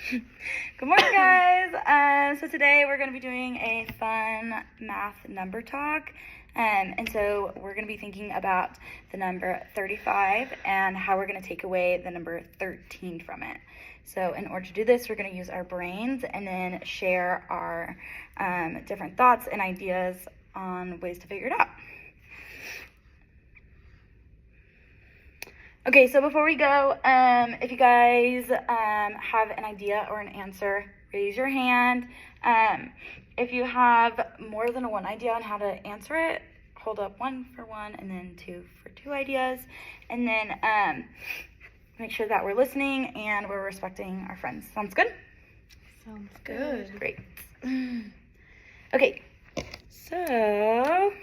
Good morning, guys. So today we're going to be doing a fun math number talk. And so we're going to be thinking about the number 35 and how we're going to take away the number 13 from it. So in order to do this, we're going to use our brains and then share our different thoughts and ideas on ways to figure it out. Okay, so before we go, if you guys have an idea or an answer, raise your hand. If you have more than one idea on how to answer it, hold up one for one and then two for two ideas. And then make sure that we're listening and we're respecting our friends. Sounds good? Sounds good. Great. Okay, so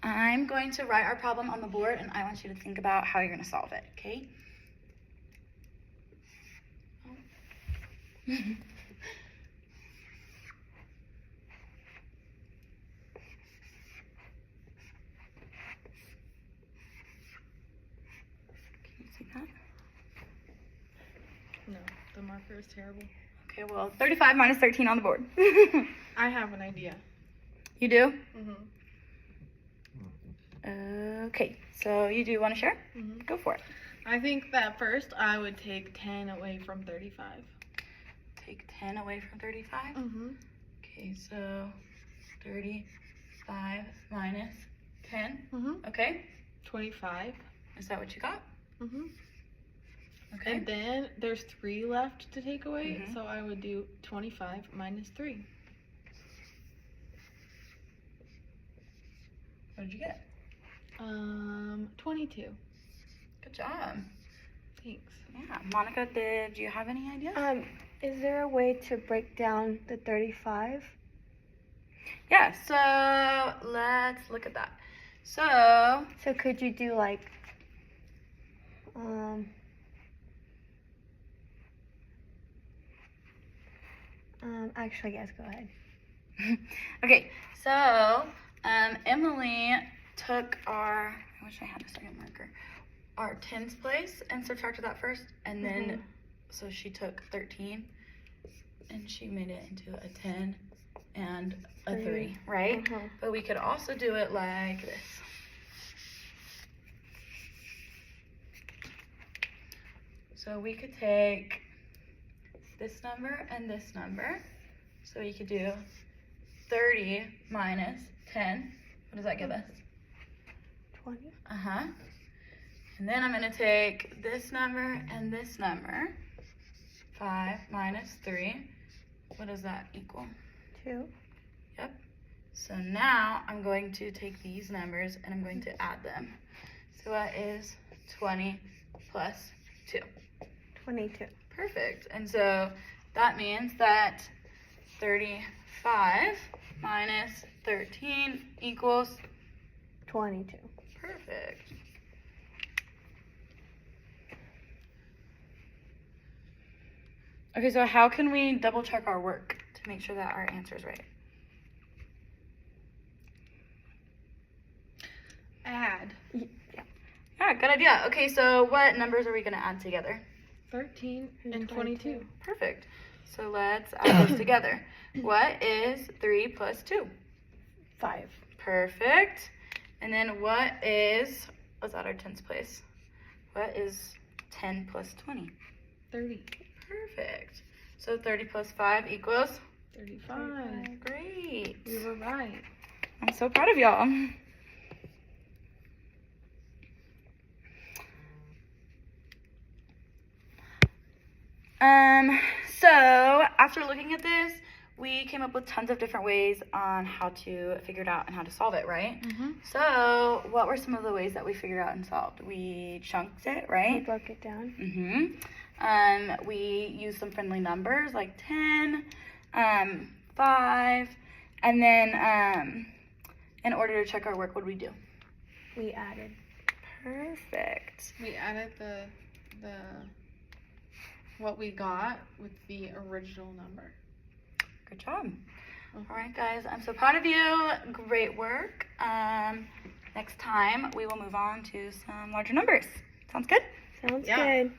I'm going to write our problem on the board, and I want you to think about how you're going to solve it, okay? Can you see that? No, the marker is terrible. Okay, well, 35 minus 13 on the board. I have an idea. You do? Mm-hmm. Okay, so you do want to share? Mm-hmm. Go for it. I think that first I would take 10 away from 35. Take 10 away from 35? Mm-hmm. Okay, so 35 minus 10. Mm-hmm. Okay. 25. Is that what you got? Mm-hmm. Okay. And then there's 3 left to take away, Mm-hmm. so I would do 25 minus 3. What did you get? 22. Good job. Thanks. Yeah. Monica, did you have any ideas? Is there a way to break down the 35? Yeah, so let's look at that. So, So could you do like, actually, yes, go ahead. okay, so Emily took our, I wish I had a second marker, our tens place and subtracted that first, and then, so she took 13 and she made it into a 10 and a 3, right? But we could also do it like this. So we could take this number and this number. So we could do 30 minus 10. What does that give us? 20. Uh-huh. And then I'm going to take this number and this number. 5 minus 3. What does that equal? 2. Yep. So now I'm going to take these numbers and I'm going to add them. So that is 20 plus 2. 22. Perfect. And so that means that 35 minus 13 equals 22. perfect. Okay, so how can we double check our work to make sure that our answer is right? Add. Yeah, good idea. Okay, so what numbers are we going to add together? 13 and 22. Perfect. So let's add those together. What is 3 plus 2? 5. Perfect. And then what is, let's add our tens place. What is 10 plus 20? 30. Perfect. So 30 plus 5 equals? 35. Great. We were right. I'm so proud of y'all. So after looking at this, we came up with tons of different ways on how to figure it out and how to solve it, right? So what were some of the ways that we figured out and solved? We chunked it, We right? broke it down. We used some friendly numbers like 10, 5, and then in order to check our work, what did we do? We added. Perfect. We added the what we got with the original number. Good job. All right, guys, I'm so proud of you. Great work. Next time, we will move on to some larger numbers. Sounds good? Sounds Yeah. good.